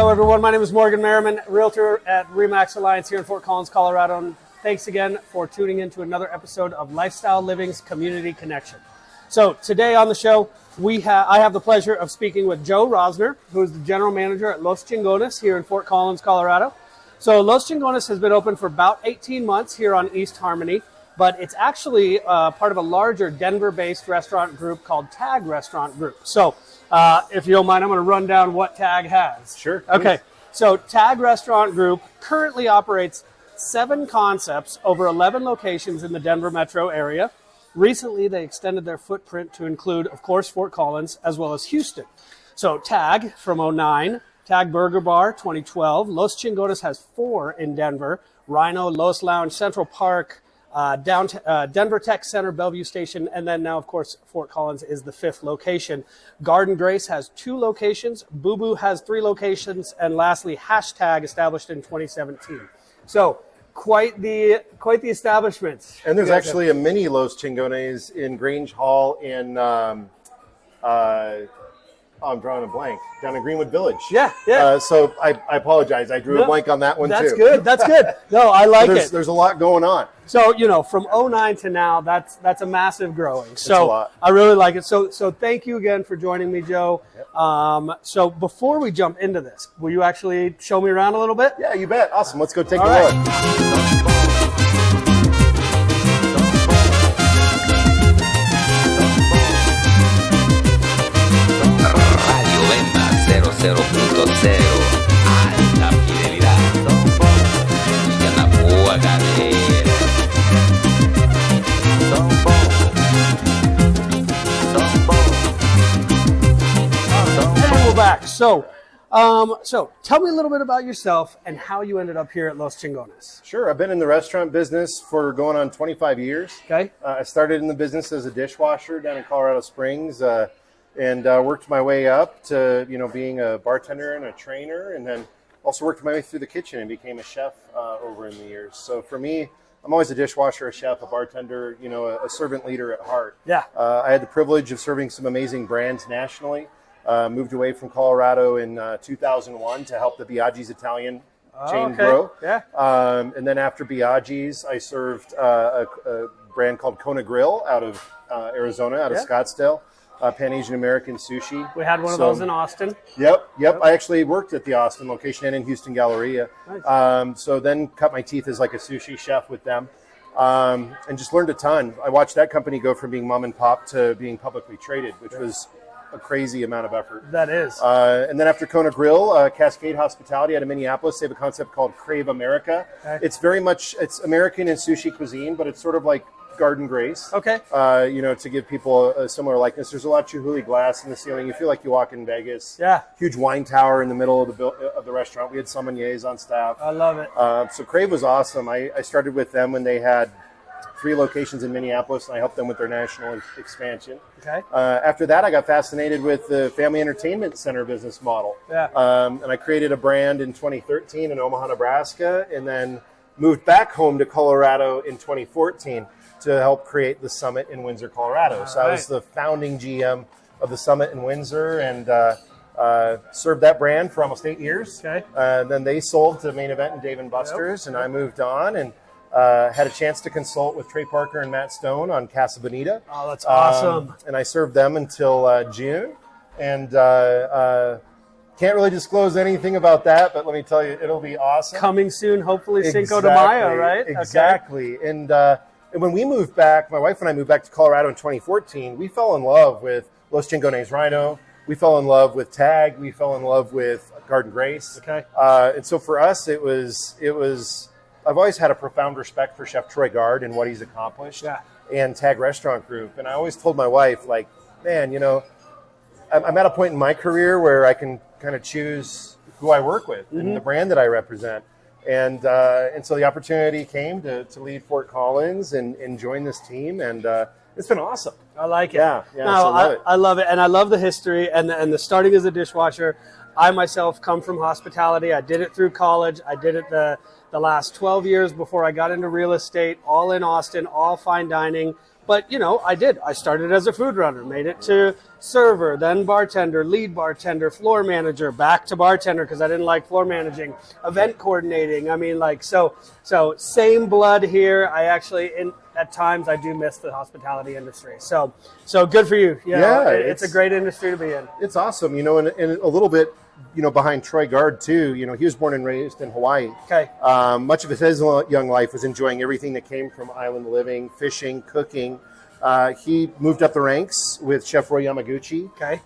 Hello, everyone. My name is Morgan Merriman, realtor at RE/MAX Alliance here in Fort Collins, Colorado. And thanks again for tuning in to another episode of Lifestyle Living's Community Connection. So today on the show, I have the pleasure of speaking with Joe Rosner, who is the general manager at Los Chingones here in Fort Collins, Colorado. So Los Chingones has been open for about 18 months here on East Harmony, but it's actually part of a larger Denver-based restaurant group called TAG Restaurant Group. So if you don't mind, I'm going to run down what TAG has. Sure. Okay. So TAG Restaurant Group currently operates 7 concepts over 11 locations in the Denver metro area. Recently, they extended their footprint to include, of course, Fort Collins, as well as Houston. So TAG from 2009, TAG Burger Bar 2012. Los Chingones has 4 in Denver: Rhino, Los Lounge, Central Park, Denver Tech Center, Bellevue Station, and then now, of course, Fort Collins is the 5th location. Garden Grace has 2 locations. Boo Boo has 3 locations, and lastly, Hashtag, established in 2017. So quite the establishment. And there's actually a mini Los Chingones in Grange Hall in I'm drawing a blank, down in Greenwood Village. Yeah. So I apologize. I drew a blank on that one That's too. That's good. No, I like it. There's a lot going on. So, from 2009 to now, that's a massive growing. So a lot. I really like it. So thank you again for joining me, Joe. Yep. So before we jump into this, will you actually show me around a little bit? Yeah, you bet. Awesome. Let's go take a right. look. Alta fidelidad y una boa galera. And we're back. So tell me a little bit about yourself and how you ended up here at Los Chingones. Sure. I've been in the restaurant business for going on 25 years. Okay. I started in the business as a dishwasher down in Colorado Springs. And worked my way up to, being a bartender and a trainer, and then also worked my way through the kitchen and became a chef over in the years. So for me, I'm always a dishwasher, a chef, a bartender, a servant leader at heart. Yeah. I had the privilege of serving some amazing brands nationally. Moved away from Colorado in 2001 to help the Biaggi's Italian chain grow. Yeah. And then after Biaggi's, I served a brand called Kona Grill out of Arizona, out of Scottsdale. Pan-Asian American sushi. We had one of those in Austin. Yep. I actually worked at the Austin location and in Houston Galleria. Nice. So then cut my teeth as like a sushi chef with them, and just learned a ton. I watched that company go from being mom and pop to being publicly traded, which was a crazy amount of effort. That is. And then after Kona Grill, Cascade Hospitality out of Minneapolis, they have a concept called Crave America. Okay. It's American and sushi cuisine, but it's sort of like Garden Grace. Okay. To give people a similar likeness. There's a lot of Chihuly glass in the ceiling. You feel like you walk in Vegas. Yeah. Huge wine tower in the middle of the restaurant. We had sommeliers on staff. I love it. So Crave was awesome. I started with them when they had 3 locations in Minneapolis, and I helped them with their national expansion. Okay. After that, I got fascinated with the family entertainment center business model. Yeah. And I created a brand in 2013 in Omaha, Nebraska, and then moved back home to Colorado in 2014. To help create the Summit in Windsor, Colorado. So I was the founding GM of the Summit in Windsor and served that brand for almost 8 years. Okay. Then they sold to Main Event and Dave & Buster's, and I moved on and had a chance to consult with Trey Parker and Matt Stone on Casa Bonita. Oh, that's awesome. And I served them until June. And can't really disclose anything about that, but let me tell you, it'll be awesome. Coming soon, hopefully Cinco de Mayo, right? Exactly. Okay. And when we moved back, my wife and I moved back to Colorado in 2014, we fell in love with Los Chingones Rhino. We fell in love with TAG. We fell in love with Garden Grace. Okay. And so for us, it was. I've always had a profound respect for Chef Troy Gard and what he's accomplished. Yeah. And TAG Restaurant Group. And I always told my wife, like, man, I'm at a point in my career where I can kind of choose who I work with and the brand that I represent. And so the opportunity came to lead Fort Collins and join this team, and it's been awesome. I like it. Yeah. No, I love it, and I love the history and the starting as a dishwasher. I myself come from hospitality. I did it through college. I did it the last 12 years before I got into real estate, all in Austin, all fine dining. But, I started as a food runner, made it to server, then bartender, lead bartender, floor manager, back to bartender because I didn't like floor managing, event coordinating. So same blood here. I actually, at times, I do miss the hospitality industry. So good for you. It's a great industry to be in. It's awesome, and a little bit, behind Troy Guard too. He was born and raised in Hawaii. Okay. Much of his young life was enjoying everything that came from island living, fishing, cooking. He moved up the ranks with Chef Roy Yamaguchi. Okay.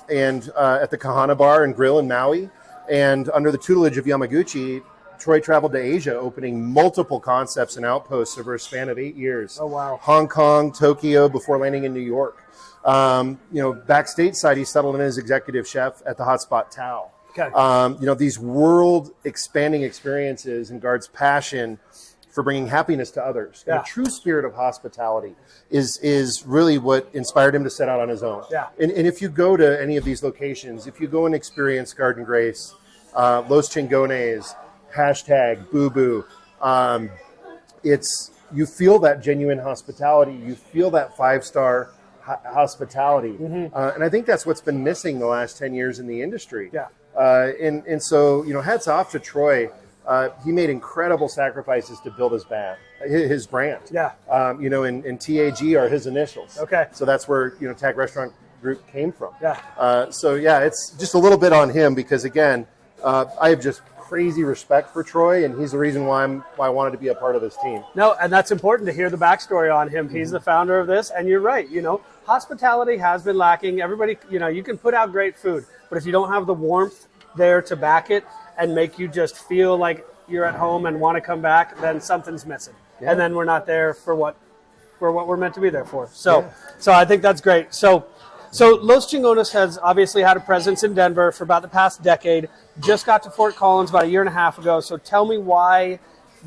And at the Kahana Bar and Grill in Maui. And under the tutelage of Yamaguchi, Troy traveled to Asia, opening multiple concepts and outposts over a span of 8 years. Oh, wow. Hong Kong, Tokyo, before landing in New York. Back stateside, he settled in as executive chef at the Hotspot Tao. Okay. These world expanding experiences and Guard's passion for bringing happiness to others. Yeah. And the true spirit of hospitality is really what inspired him to set out on his own. Yeah. And if you go to any of these locations, if you go and experience Garden Grace, Los Chingones, #Boo Boo, you feel that genuine hospitality. You feel that 5-star hospitality. Mm-hmm. And I think that's what's been missing the last 10 years in the industry. Yeah. So, hats off to Troy. He made incredible sacrifices to build his brand. Yeah. And TAG are his initials. Okay. So that's where, TAG Restaurant Group came from. Yeah. It's just a little bit on him because, again, I have just crazy respect for Troy, and he's the reason why I wanted to be a part of this team. No, and that's important to hear the backstory on him. He's the founder of this, and you're right. Hospitality has been lacking. Everybody, you can put out great food, but if you don't have the warmth there to back it and make you just feel like you're at home and want to come back, then something's missing. Yeah. And then we're not there for what we're meant to be there for. So I think that's great. So Los Chingones has obviously had a presence in Denver for about the past decade. Just got to Fort Collins about a year and a half ago. So tell me why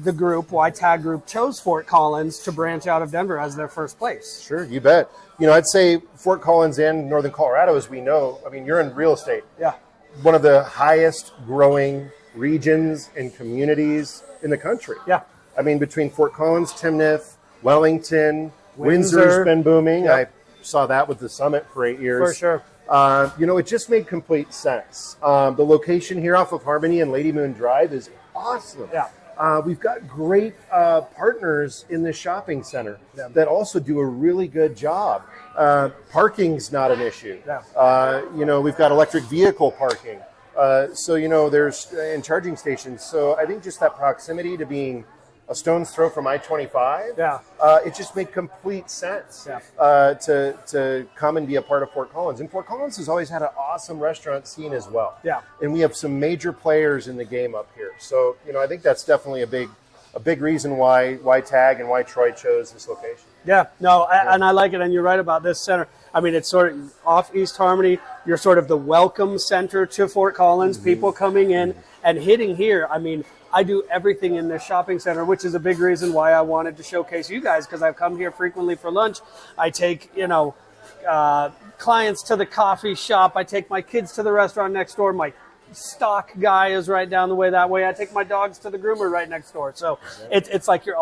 TAG Group chose Fort Collins to branch out of Denver as their first place. Sure, you bet. I'd say Fort Collins and Northern Colorado, as we know, you're in real estate. Yeah. One of the highest growing regions and communities in the country. Yeah. Between Fort Collins, Timnath, Wellington, Windsor's been booming. Yep. I saw that with the summit for 8 years. For sure. It just made complete sense. The location here off of Harmony and Lady Moon Drive is awesome. Yeah. We've got great partners in the shopping center that also do a really good job. Parking's not an issue. Yeah. We've got electric vehicle parking. There's and charging stations. So I think just that proximity to being a stone's throw from I-25, it just made complete sense to come and be a part of Fort Collins. And Fort Collins has always had an awesome restaurant scene as well. Yeah. And we have some major players in the game up here. So, I think that's definitely a big reason why TAG and why Troy chose this location. Yeah, no, and I like it, and you're right about this center. It's sort of off East Harmony. You're sort of the welcome center to Fort Collins, people coming in and hitting here. I do everything in this shopping center, which is a big reason why I wanted to showcase you guys, because I've come here frequently for lunch. I take, clients to the coffee shop. I take my kids to the restaurant next door. My stock guy is right down the way that way. I take my dogs to the groomer right next door. So it's like you're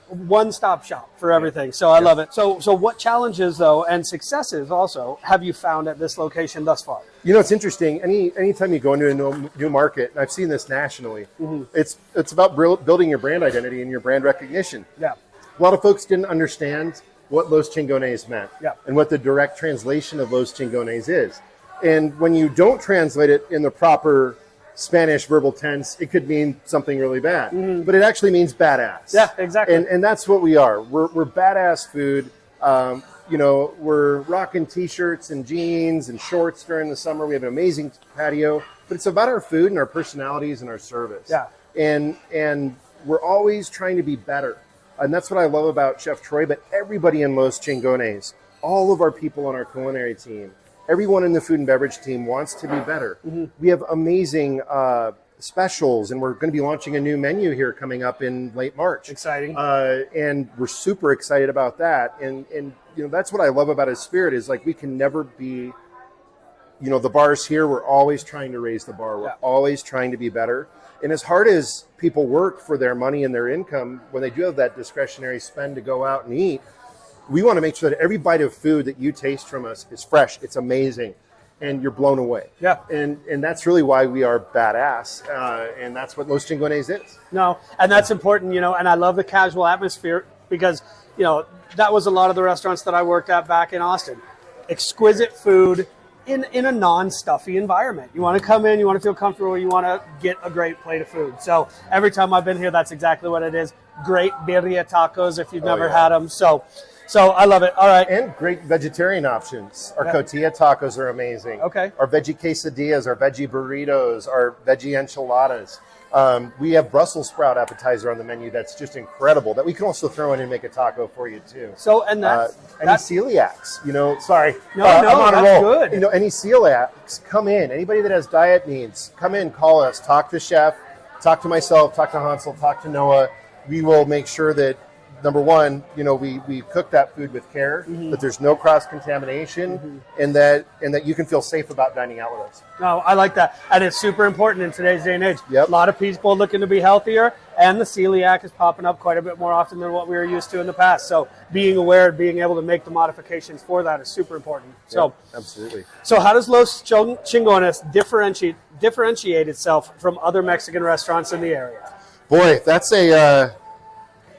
one-stop shop for everything. So I love it. So what challenges, though, and successes also have you found at this location thus far? It's interesting. Anytime you go into a new market, and I've seen this nationally, it's about building your brand identity and your brand recognition. Yeah. A lot of folks didn't understand what Los Chingones meant and what the direct translation of Los Chingones is. And when you don't translate it in the proper Spanish verbal tense, it could mean something really bad. But it actually means badass. Yeah, exactly. And that's what we are. We're badass food. We're rocking T-shirts and jeans and shorts during the summer. We have an amazing patio. But it's about our food and our personalities and our service. Yeah. And we're always trying to be better. And that's what I love about Chef Troy, but everybody in Los Chingones, all of our people on our culinary team, everyone in the food and beverage team wants to be better. We have amazing specials, and we're going to be launching a new menu here coming up in late March. Exciting. And we're super excited about that. And that's what I love about his spirit is like we can never be, the bars here, we're always trying to raise the bar. We're always trying to be better. And as hard as people work for their money and their income, when they do have that discretionary spend to go out and eat, we want to make sure that every bite of food that you taste from us is fresh. It's amazing. And you're blown away. Yeah. And that's really why we are badass. And that's what Los Chingones is. No, and that's important, you know, and I love the casual atmosphere because, you know, that was a lot of the restaurants that I worked at back in Austin. Exquisite food in a non-stuffy environment. You want to come in, you want to feel comfortable, you want to get a great plate of food. So every time I've been here, that's exactly what it is. Great birria tacos if you've never had them. So I love it. All right. And great vegetarian options. Our cotija tacos are amazing. Okay. Our veggie quesadillas, our veggie burritos, our veggie enchiladas. We have Brussels sprout appetizer on the menu that's just incredible that we can also throw in and make a taco for you too. So, and that's any celiacs, you know, sorry. No, I'm on a that's roll. good. You know, any celiacs, come in. Anybody that has diet needs, come in, call us, talk to Chef, talk to myself, talk to Hansel, talk to Noah. We will make sure that, number one, you know, we cook that food with care, that there's no cross-contamination, and that you can feel safe about dining out with us. No, I like that. And it's super important in today's day and age. Yep. A lot of people looking to be healthier, and the celiac is popping up quite a bit more often than what we were used to in the past. So being aware, being able to make the modifications for that is super important. So, absolutely. So how does Los Chingones differentiate itself from other Mexican restaurants in the area? Boy, that's a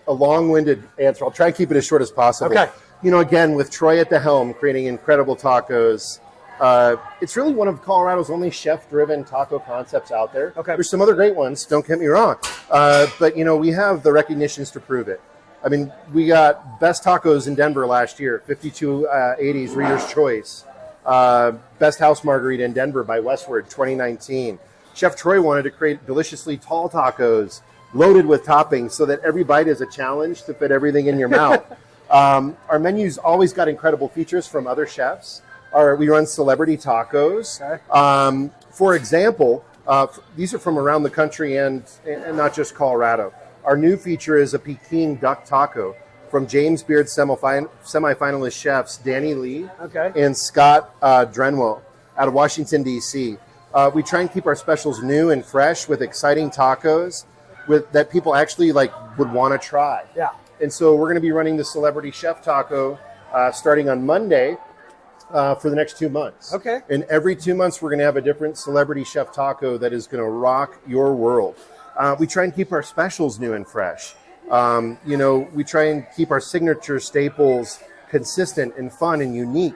long-winded answer. I'll try and keep it as short as possible. Okay. You know, again, with Troy at the helm, creating incredible tacos, it's really one of Colorado's only chef-driven taco concepts out there. Okay. There's some other great ones, don't get me wrong. But, you know, we have the recognitions to prove it. I mean, we got best tacos in Denver last year, 5280's Reader's Choice. Best house margarita in Denver by Westward, 2019. Chef Troy wanted to create deliciously tall tacos loaded with toppings so that every bite is a challenge to fit everything in your mouth. Our menu's always got incredible features from other chefs. We run celebrity tacos. Okay. For example, these are from around the country and not just Colorado. Our new feature is a Peking duck taco from James Beard semifinalist chefs Danny Lee and Scott Drenwell out of Washington, D.C. We try and keep our specials new and fresh with exciting tacos that people actually would want to try. Yeah. And so we're going to be running the Celebrity Chef Taco starting on Monday for the next 2 months. Okay. And every 2 months we're going to have a different Celebrity Chef Taco that is going to rock your world. We try and keep our specials new and fresh. You know, we try and keep our signature staples consistent and fun and unique.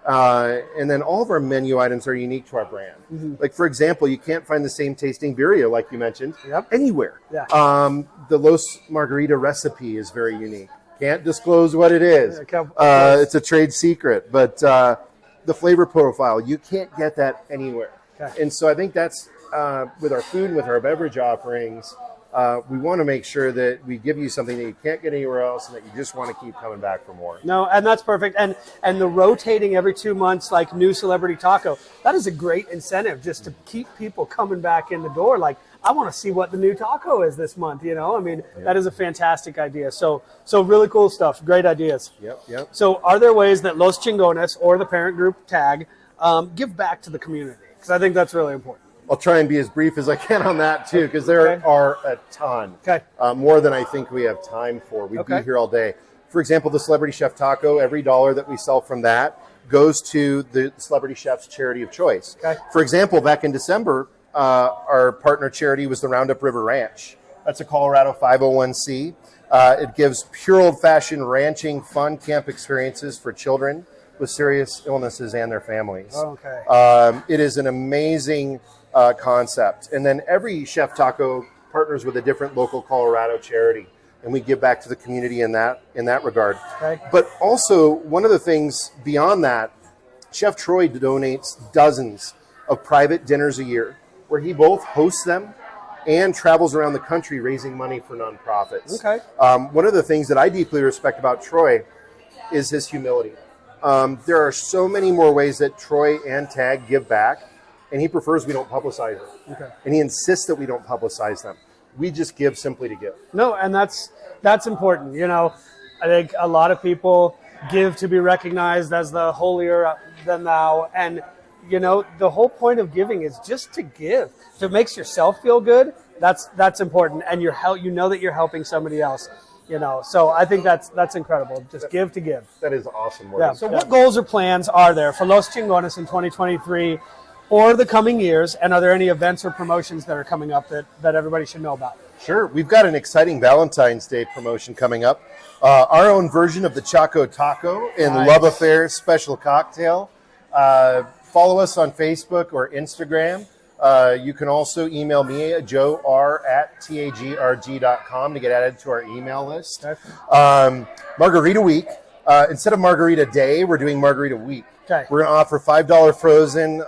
And then all of our menu items are unique to our brand. Like, for example, you can't find the same tasting birria, like you mentioned, anywhere. Yeah. The Los Margarita recipe is very unique. Can't disclose what it is. It's a trade secret. But the flavor profile, you can't get that anywhere. Okay. And so I think that's, with our food and with our beverage offerings, we want to make sure that we give you something that you can't get anywhere else and that you just want to keep coming back for more. No, and that's perfect. And the rotating every 2 months, like new celebrity taco, that is a great incentive just to keep people coming back in the door. Like, I want to see what the new taco is this month, you know? I mean, that is a fantastic idea. So really cool stuff. Great ideas. Yep. So are there ways that Los Chingones or the parent group TAG give back to the community? Because I think that's really important. I'll try and be as brief as I can on that, too, because there are a ton. Okay. More than I think we have time for. We'd be here all day. For example, the Celebrity Chef Taco, every dollar that we sell from that goes to the Celebrity Chef's charity of choice. Okay. For example, back in December, our partner charity was the Roundup River Ranch. That's a Colorado 501c. It gives pure old-fashioned ranching fun camp experiences for children with serious illnesses and their families. Okay. It is an amazing concept. And then every Chef Taco partners with a different local Colorado charity, and we give back to the community in that regard. Okay. But also, one of the things beyond that, Chef Troy donates dozens of private dinners a year where he both hosts them and travels around the country raising money for nonprofits. Okay. One of the things that I deeply respect about Troy is his humility. There are so many more ways that Troy and TAG give back, and he prefers we don't publicize them. Okay. And he insists that we don't publicize them. We just give simply to give. No, and that's important. You know, I think a lot of people give to be recognized as the holier than thou, and you know, the whole point of giving is just to give. If it makes yourself feel good, that's important, and you know that you're helping somebody else. You know, so I think that's incredible. Just give to give. That is awesome, Morgan. Yeah. So what goals or plans are there for Los Chingones in 2023 or the coming years? And are there any events or promotions that are coming up that everybody should know about? Sure. We've got an exciting Valentine's Day promotion coming up. Our own version of the Choco Taco and Nice. Love Affair special cocktail. Follow us on Facebook or Instagram. You can also email me at joer@tagrg.com to get added to our email list. Okay. Margarita Week. Instead of Margarita Day, we're doing Margarita Week. Okay. We're going to offer $5 frozen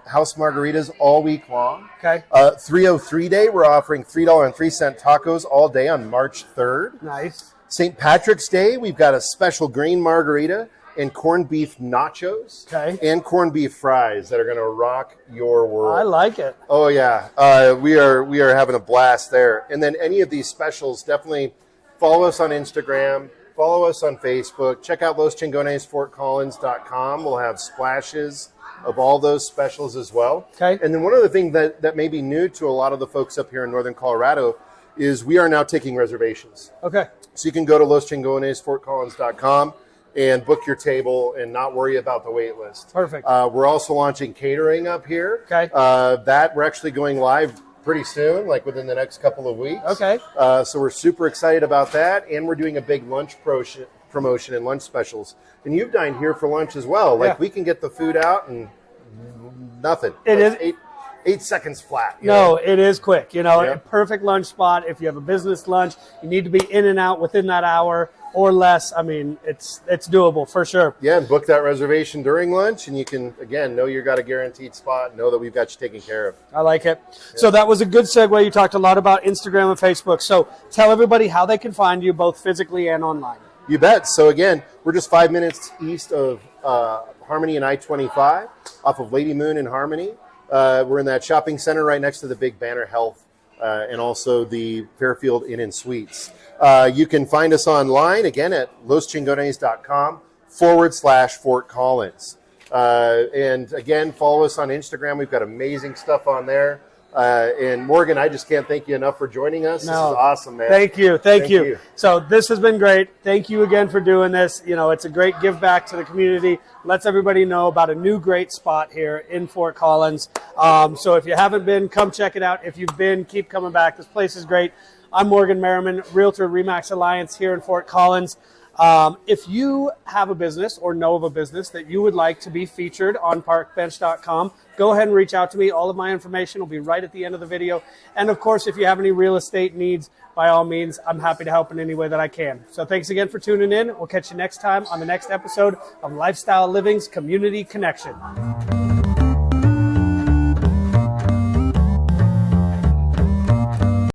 house margaritas all week long. Okay. 303 Day, we're offering $3.03 tacos all day on March 3rd. Nice. St. Patrick's Day, we've got a special green margarita and corned beef nachos. Okay. And corned beef fries that are going to rock your world. I like it. Oh yeah, we are having a blast there. And then any of these specials, definitely follow us on Instagram, follow us on Facebook. Check out loschingonesfortcollins.com. We'll have splashes of all those specials as well. Okay. And then one other thing that may be new to a lot of the folks up here in Northern Colorado is we are now taking reservations. Okay. So you can go to loschingonesfortcollins.com and book your table and not worry about the wait list. Perfect. We're also launching catering up here. Okay. That we're actually going live pretty soon, like within the next couple of weeks. Okay. So we're super excited about that, and we're doing a big lunch promotion and lunch specials. And you've dined here for lunch as well. Like Yeah. we can get the food out and nothing. It Like is- 8 seconds flat. you No, know? it is quick. You know, Yeah. a perfect lunch spot. If you have a business lunch, you need to be in and out within that hour or less. I mean, it's doable for sure. Yeah, and book that reservation during lunch, and you can, again, know you've got a guaranteed spot, know that we've got you taken care of. I like it. So that was a good segue. You talked a lot about Instagram and Facebook. So tell everybody how they can find you both physically and online. You bet. So again, we're just 5 minutes east of Harmony and I-25, off of Lady Moon and Harmony. We're in that shopping center right next to the big Banner Health and also the Fairfield Inn and Suites. You can find us online, again, at loschingones.com/Fort Collins. And again, follow us on Instagram. We've got amazing stuff on there. And Morgan, I just can't thank you enough for joining us. This is awesome, man. Thank you. Thank Thank you. you. So this has been great. Thank you again for doing this. You know, it's a great give back to the community. Lets everybody know about a new great spot here in Fort Collins. So if you haven't been, come check it out. If you've been, keep coming back. This place is great. I'm Morgan Merriman, Realtor Remax Alliance here in Fort Collins. If you have a business or know of a business that you would like to be featured on parkbench.com, go ahead and reach out to me. All of my information will be right at the end of the video. And of course, if you have any real estate needs, by all means, I'm happy to help in any way that I can. So thanks again for tuning in. We'll catch you next time on the next episode of Lifestyle Living's Community Connection.